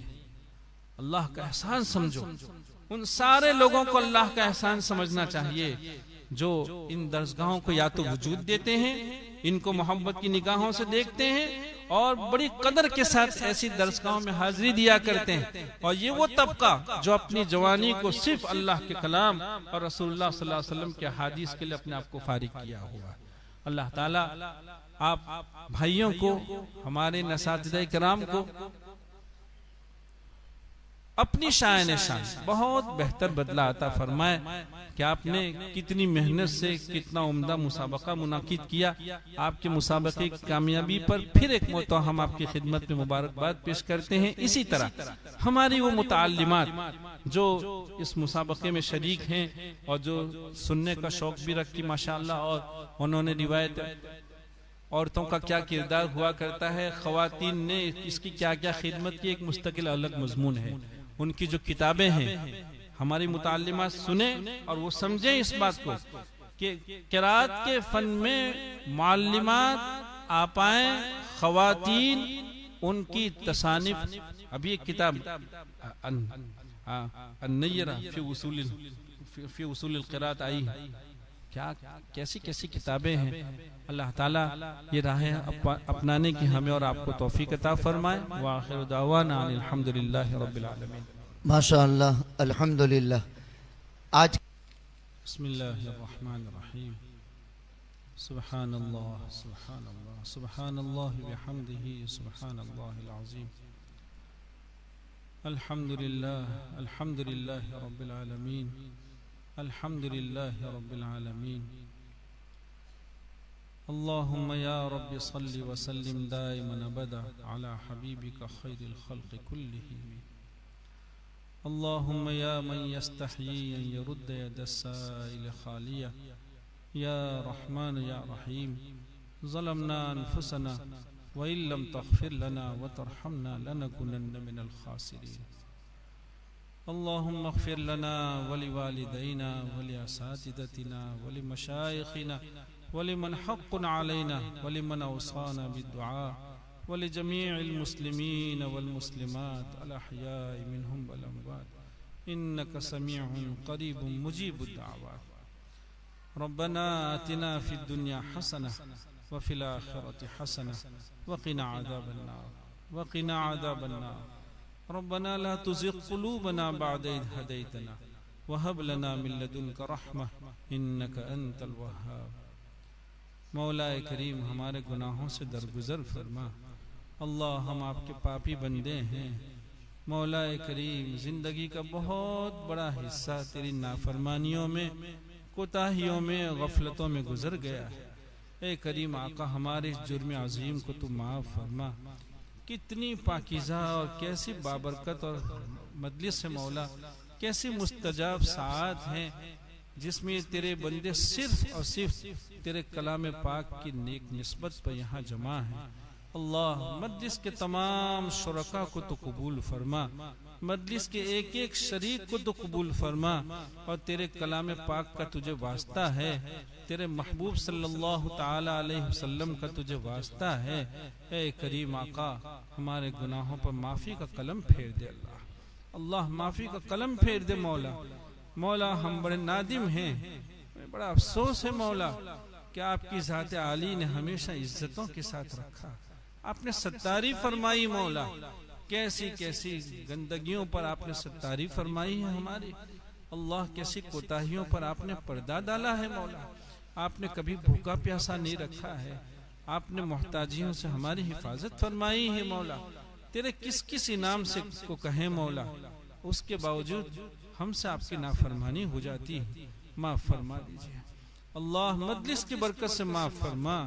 अल्लाह का एहसान समझो। उन सारे लोगों को अल्लाह का एहसान समझना चाहिए जो इन दरसगाहों को या तो वजूद देते हैं, इनको मोहब्बत की निगाहों से देखते हैं और बड़ी कदर के साथ ऐसी दरसगाहों में हाजिरी दिया करते हैं। और ये वो तबका जो अपनी जवानी को सिर्फ अल्लाह के कलाम और रसूलुल्लाह सल्लल्लाहु अलैहि वसल्लम के हदीस के लिए अपने आप को फारिग किया हुआ। अल्लाह ताला आप भाइयों को, हमारे नसातिज़े किराम को अपनी शान शान बहुत बेहतर बदला अता फरमाए कि आपने कितनी मेहनत से कितना उम्दा मुसाबका मुनाकिद किया। आपके मुसाबके की कामयाबी पर फिर एक मौका हम आपकी खिदमत में मुबारकबाद पेश करते हैं। इसी तरह हमारी वो मुताल्लिमात जो इस मुसाबके में शरीक हैं और जो सुनने का शौक भी रखती माशाअल्लाह, और उन्होंने रिवायत औरतों का क्या किरदार हुआ करता है, ख़वातीन ने इसकी क्या क्या खिदमत की, एक मुस्तकिल अलग मजमून है। उनकी जो किताबें हैं हमारी मुताल्लिमात सुने और वो समझें इस बात को कि क़िराअत के फन में मुअल्लिमात आपाएं ख़वातीन उनकी तसानिफ, अभी एक किताब अन्नयरा फी उसूल क़िराअत आई है, क्या कैसी कैसी किताबें हैं। अल्लाह ताला ये राहें अपनाने की हमें और आपको तौफीक अता फरमाए। व आखिर दावाना अल्हम्दुलिल्लाहि रब्बिल आलमीन। माशाअल्लाह, अल्हम्दुलिल्लाह। आज बिस्मिल्लाहिर रहमानिर रहीम। सुब्हानल्लाह सुब्हानल्लाह सुब्हानल्लाह बिहम्दिही सुब्हानल्लाहिल अज़ीम। अल्हम्दुलिल्लाह अल्हम्दुलिल्लाहि रब्बिल आलमीन अल्हम्दुलिल्लाहि रब्बिल आलमीन। अल्लाहुम्मा या रब्बि सल्लि व सल्लिम दाइमन अबदा अला हबीबिका खैरिल खल्क़ि कुल्लिहिम। अल्लाहुम्मा या मन यस्तही अन यरुद्द यदस्साइल खालिया या रहमान या रहीम। ज़लमना अनफुसना व इल्लम तग़फिर लना व तरहमना लनकुनन्न मिनल खासिरीन। अल्लाहुम्मा अग़फिर लना व लिवालिदैना व लिअसातिज़तिना व लिमशाइखिना व लिमन हक़्क़ुन अलैना व लिमन औसाना बिद्दुआ व लिजमीइल मुस्लिमीन वल मुस्लिमात अल अहयाइ मिनहुम वल अमवात इन्नका समीउन करीबुम मुजीबुद दाअवात। रब्बना आतिना फिद दुनिया हसना व फिल आखिरति हसना व क़िना अज़ाबन नार। रब्बना ला तुज़िग़ क़ुलूबना बअद इज़ हदैतना व हब लना मिन लदुनका रहमह इन्नका अंतल वह्हाब। मौलाए करीम हमारे गुनाहों से दरगुजर फरमा। अल्लाह हम आपके पापी बंदे हैं। मौलाए करीम जिंदगी का बहुत बड़ा हिस्सा तेरी नाफरमानियों में, कोताहियों में, गफलतों में गुजर गया है। ए करीम आका हमारे इस जुर्म अजीम को तू माफ़ फरमा। कितनी पाकीज़ा और कैसी बाबरकत और मजलिस है मौला, कैसी मुस्तजाब साथ हैं जिसमें तेरे बंदे सिर्फ और सिर्फ तेरे कलाम पाक की नेक निस्बत पर यहाँ जमा है। अल्लाह मजलिस के तमाम शुरका को तो कबूल फरमा, मजलिस के एक एक शरीक को तो कबूल फरमा, और तेरे कलाम पाक का तुझे वास्ता है, तेरे महबूब सल्लल्लाहु ताला अलैहि वसल्लम का तुझे वास्ता है। ए करीम आका हमारे गुनाहों पर माफ़ी का कलम फेर दे। अल्लाह अल्लाह माफ़ी का कलम फेर दे मौला। मौला हम बड़े नादिम हैं, बड़ा अफसोस है मौला कि आपकी ज़ात आली ने हमेशा इज्जतों के साथ रखा। आपने सत्तारी फरमाई मौला, कैसी कैसी गंदगियों पर आपने सत्तारी फरमाई है हमारी। अल्लाह कैसी कोताहियों पर आपने पर्दा डाला है मौला। आपने कभी भूखा प्यासा नहीं रखा है। आपने मोहताजियों से हमारी हिफाजत फरमाई है मौला। तेरे किस किस इनाम से को कहें मौला, उसके बावजूद हमसे आपकी नाफरमानी हो जाती है। माफ़ फरमा दीजिए अल्लाह, मजलिस की बरकत से माफ़ फरमा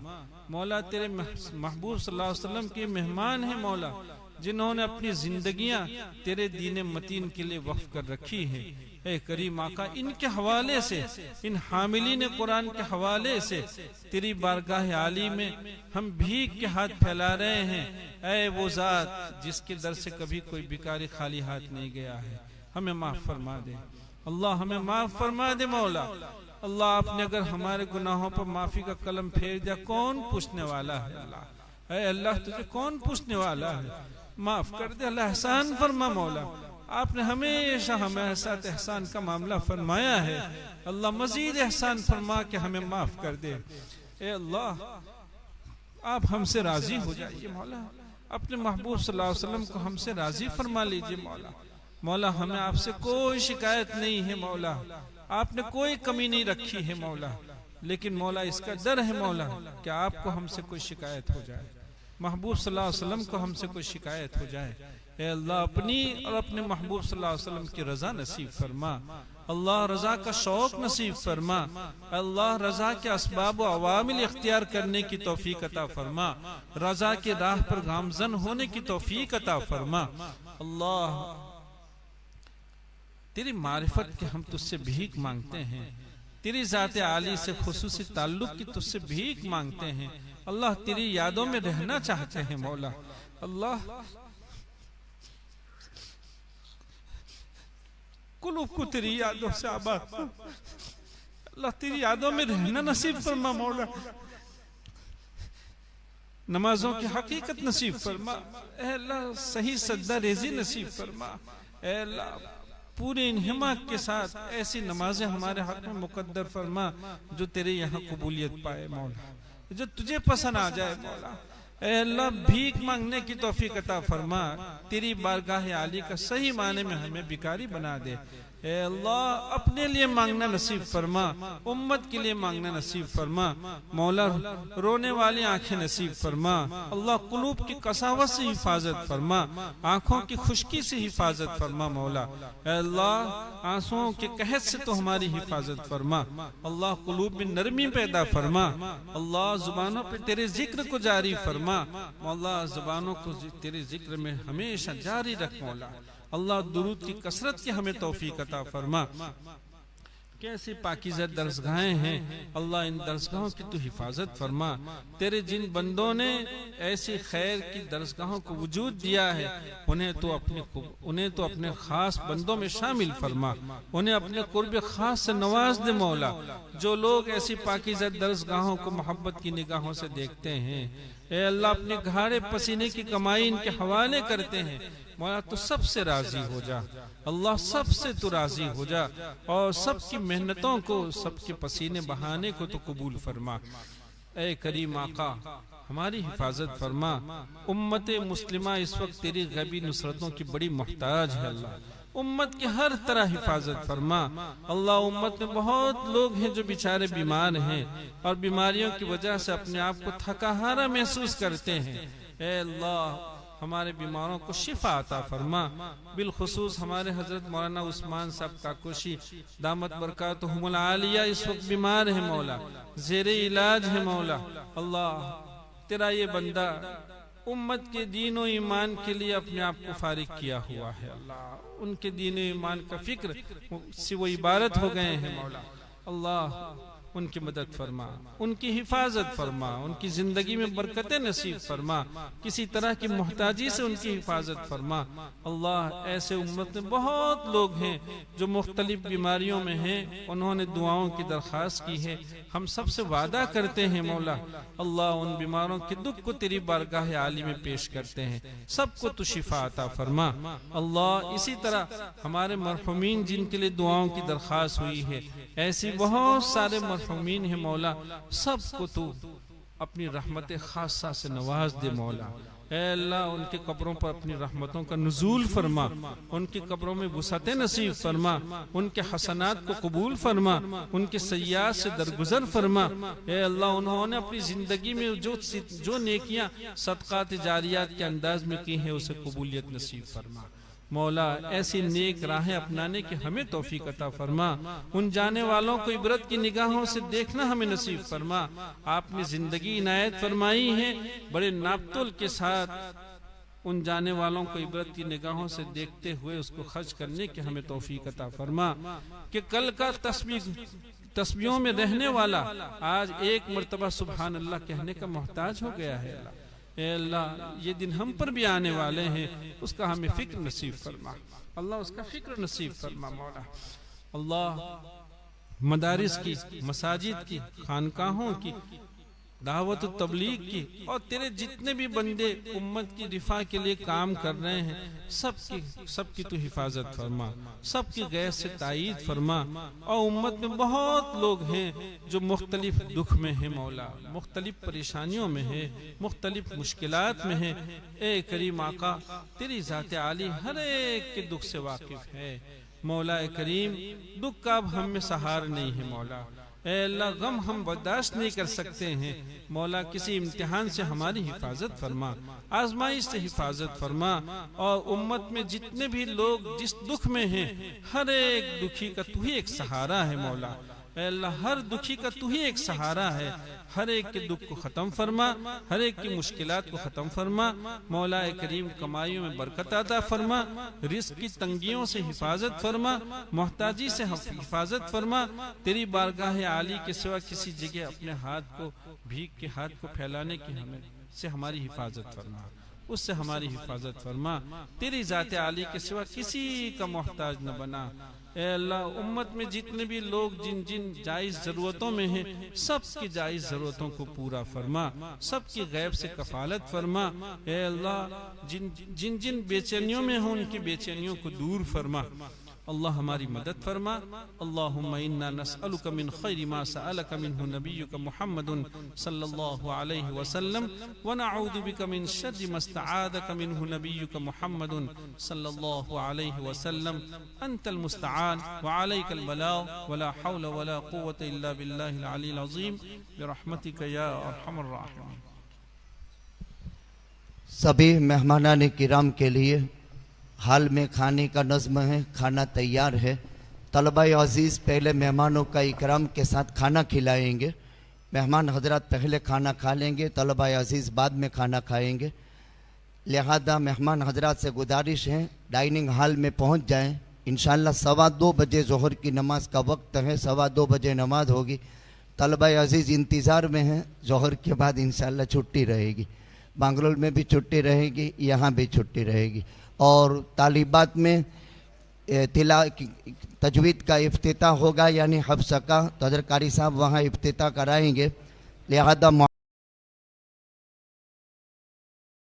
मौला। तेरे महबूब सल्लल्लाहु अलैहि वसल्लम के मेहमान हैं मौला, जिन्होंने अपनी जिंदगियां तेरे दीन मतीन के लिए वक्फ कर रखी है। ए करीम आका इनके हवाले से, इन हामिलीन कुरान के हवाले से तेरी बारगाह आली में हम भीख के हाथ फैला रहे हैं। ए वो ज़ात जिसके दर से कभी कोई भिखारी खाली हाथ नहीं गया है, हमें माफ़ फरमा दे अल्लाह, हमें माफ़ फरमा दे मौला। अल्लाह आपने अगर हमारे गुनाहों पर माफ़ी का कलम फेर दिया, कौन पूछने वाला है अल्लाह? ऐ अल्लाह तुझे कौन पूछने वाला है? माफ़ कर दे अल्लाह, एहसान फरमा मौला। आपने हमेशा हमारे साथ एहसान का मामला फरमाया है। अल्लाह मजीद एहसान फरमा के हमें माफ़ कर दे। ए अल्लाह आप हमसे राज़ी हो जाइए मौला, अपने महबूब सल्लल्लाहु अलैहि वसल्लम को हमसे राज़ी फरमा लीजिए मौला। मौला हमें आपसे कोई शिकायत नहीं है मौला, आपने कोई कमी नहीं रखी है मौला, लेकिन मौला इसका डर है मौला कि आपको हमसे कोई शिकायत हो जाए, महबूब सल्लल्लाहु अलैहि वसल्लम को हमसे कोई शिकायत हो जाए। ए अल्लाह अपनी और अपने महबूब सल्लल्लाहु अलैहि वसल्लम की रजा नसीब फरमा। अल्लाह रजा का शौक नसीब फरमा। अल्लाह रजा के असबाब व अवामिल इख्तियार करने की तौफीक अता फरमा। रजा की राह पर गामजन होने की तौफीक अता फरमा। अल्लाह तेरी मारिफत के हम तुझसे भीख मांगते हैं, तेरी ज़ात आली से खुसूसी ताल्लुक की तुझसे भीख मांगते हैं। अल्लाह तेरी यादों में रहना चाहते हैं मौला। अल्लाह कुलूब को तेरी यादों से आबाद, अल्लाह तेरी यादों में रहना नसीब फरमा मौला। नमाजों की हकीकत नसीब फरमा। ए अल्लाह सही सद्दा रेजी नसीब फरमा। ए अल्लाह पूरे इन्हिमा के साथ ऐसी नमाजें हमारे हक में मुकद्दर फरमा जो तेरे यहाँ कबूलियत पाए मौला, जो तुझे पसंद आ जाए मौला। ए अल्लाह भीख मांगने की तौफीक अता फरमा। तेरी बारगाह आली का सही माने में हमें भिखारी बना दे। ए अल्लाह अपने लिए मांगना नसीब फरमा, उम्मत के लिए मांगना नसीब फरमा मौला। रोने वाली आंखें नसीब फरमा। अल्लाह कुलूब की कसावत से हिफाजत फरमा, आंखों की खुश्की से हिफाजत फरमा मौला। ए अल्लाह आंसुओं के कहत से तो हमारी हिफाजत फरमा। अल्लाह कुलूब में नरमी पैदा फरमा। अल्लाह जुबानों पे तेरे जिक्र को जारी फरमा मौला, जुबानों को तेरे जिक्र में हमेशा जारी रख मौला। अल्लाह दुरूद की कसरत की हमें तौफीक अता फरमा। कैसी पाकीज़ा दरसगाहें हैं अल्लाह, इन दरसगाहों की तू हिफाजत फरमा। तेरे जिन बंदों ने ऐसी खैर की दरसगाहों को वजूद दिया है, उन्हें तो अपने खास बंदों में शामिल फरमा, उन्हें अपने कुर्ब खास से नवाज दे मौला। जो लोग ऐसी पाकीज़ा दरसगाहों को मोहब्बत की निगाहों से देखते हैं, ए अल्लाह अपने गाढ़े पसीने की कमाई इनके हवाले करते हैं, मौला तो सबसे राजी हो जा अल्लाह, सबसे तू राजी हो जा और सबकी मेहनतों को, सबके पसीने बहाने को तो कबूल फरमा। ए करीम आका हमारी हिफाजत फरमा। उम्मत मुस्लिमा इस वक्त तेरी गैबी नुसरतों की बड़ी मोहताज है अल्लाह, उम्मत की हर तरह हिफाजत फरमा अल्लाह। उम्मत में बहुत लोग हैं जो बेचारे बीमार हैं और बीमारियों की वजह से अपने आप को थकाहारा महसूस करते हैं। ए अल्लाह हमारे बीमारों को शिफा अता फरमा। बिलखुसूस हमारे हजरत मौलाना उस्मान साहब काकोशी दामत बरकातुहुमुल आलिया इस वक्त बीमार है मौला, जेरे इलाज है मौला। अल्लाह तेरा ये बंदा उम्मत के दीन और ईमान के लिए अपने आप को फारिग किया हुआ है अल्लाह, उनके दीन और ईमान का फिक्र से वो इबारत हो गए हैं मौला। अल्लाह उनकी मदद फरमा, उनकी हिफाजत फरमा, उनकी जिंदगी में बरकतें नसीब फरमा, किसी तरह की मोहताजी से उनकी हिफाजत फरमा। अल्लाह ऐसे उम्मत में बहुत लोग हैं जो मुख्तलिफ बीमारियों में हैं, उन्होंने दुआओं की दरख्वास्त की है, हम सबसे वादा करते हैं मौला अल्लाह उन बीमारों के दुख को तेरी बारगाह आली में पेश करते हैं, सबको तू शिफा अता फरमा। अल्लाह इसी तरह हमारे मरहुमीन जिनके लिए दुआओं की दरख्वास्त हुई है, ऐसी बहुत सारे मरहुमीन है मौला, सबको तू अपनी रहमत खासा से नवाज दे मौला। ऐ अल्लाह उनके कब्रों पर अपनी रहमतों का नुज़ूल फरमा, उनकी कब्रों में वुसअतें नसीब फरमा, उनके हसनात को कबूल फरमा, उनके सय्यात से दरगुजर फरमा। ऐ अल्लाह उन्होंने अपनी जिंदगी में जो नेकियां सदक़ात जारियात के अंदाज में की हैं उसे कबूलियत नसीब फरमा मौला। ऐसी नेक राहें अपनाने की हमें तौफीक अता फरमा, उन जाने वालों को इबरत की निगाहों से देखना हमें नसीब फरमा। आपने जिंदगी इनायत फरमाई है बड़े नापतोल के साथ, उन जाने वालों को इबरत की निगाहों से देखते हुए उसको खर्च करने की हमें तौफीक अता फरमा कि कल का तस्बीहों में रहने वाला आज एक मर्तबा सुभान अल्लाह कहने का मोहताज हो गया है। ए अल्लाह ये दिन हम पर भी आने वाले हैं, उसका हमें फिक्र नसीब फरमा अल्लाह, उसका फिक्र नसीब फरमा मौला। अल्लाह मदारिस की, मसाजिद की, खानकाहों की, दावत तबलीग की और तेरे जितने भी बंदे उम्मत की रिफा के लिए काम कर रहे हैं सबकी तू हिफाजत फरमा, सबकी गैर से तायीद फरमा। और उम्मत में बहुत लोग हैं जो मुख्तलिफ दुख में हैं मौला, मुख्तलिफ परेशानियों में है, मुख्तलिफ मुश्किलात में है। ए करीम आका तेरी ज़ात आली हर एक के दुख से वाकिफ है मौला करीम, दुख का अब हम में सहार नहीं है मौला। ऐ अल्लाह गम हम बर्दाश्त नहीं कर सकते हैं मौला, किसी इम्तिहान से हमारी हिफाजत फरमा, आजमाइश से हिफाजत फरमा। और उम्मत में जितने भी लोग जिस दुख में हैं हर एक दुखी का तू ही एक सहारा है मौला। ऐ अल्लाह हर दुखी का तू ही एक सहारा है, हर एक के दुख को ख़त्म फरमा, हर एक की मुश्किलात को ख़त्म फरमा मौला करीम। कमाइयों में बरकत अता फरमा, रिज़्क़ की तंगियों से हिफाजत फरमा, मोहताजी से हिफाजत फरमा। तेरी बारगाह आली के सिवा किसी जगह अपने हाथ को, भीख के हाथ को फैलाने की हमें से हमारी हिफाजत फरमा, उससे हमारी हिफाजत फरमा। तेरी ज़ात आली के सिवा किसी का मोहताज न बना। ए अल्लाह उम्मत में जितने भी लोग जिन जिन जायज़ ज़रूरतों में हैं सबकी जायज़ ज़रूरतों को पूरा फरमा, सबकी गैब से कफालत फरमा। ए अल्लाह जिन जिन बेचैनियों में हो उनकी बेचैनियों को दूर फरमा। अल्लाह हमारी मदद फरमा। अल्लाहुम्मा इन्ना नस्अलुका मिन खैरि मा सअलका मिन्हु नबियुका मुहम्मदुन सल्लल्लाहु अलैहि वसल्लम व नऊदु बिका मिन शर्रि मा इस्तआदका मिन्हु नबियुका मुहम्मदुन सल्लल्लाहु अलैहि वसल्लम। अंतल मुस्तआन व अलैकल बलाग व ला हौला व ला कुव्वता इल्ला बिल्लाहिल अलील अज़ीम बिरहमतिका या अरहमर राहिमीन। सभी मेहमानान किराम के लिए हाल में खाने का नज़्म है, खाना तैयार है। तलबा अज़ीज़ पहले मेहमानों का इकराम के साथ खाना खिलाएंगे, मेहमान हजरत पहले खाना खा लेंगे, तलबा अज़ीज़ बाद में खाना खाएंगे। लिहाजा मेहमान हजरत से गुजारिश है डाइनिंग हॉल में पहुंच जाएं। इंशाअल्लाह 2:15 बजे ज़ोहर की नमाज का वक्त है, 2:15 बजे नमाज होगी। तलबा अज़ीज़ इंतज़ार में हैं, ज़ोहर के बाद इंशाअल्लाह छुट्टी रहेगी, बांगलोर में भी छुट्टी रहेगी, यहाँ भी छुट्टी रहेगी। और तालिबात में तजवीद का इफ्तिताह होगा यानी हफ्स का, तो हज़रत कारी साहब वहाँ इफ्तिताह कराएंगे। लिहाजा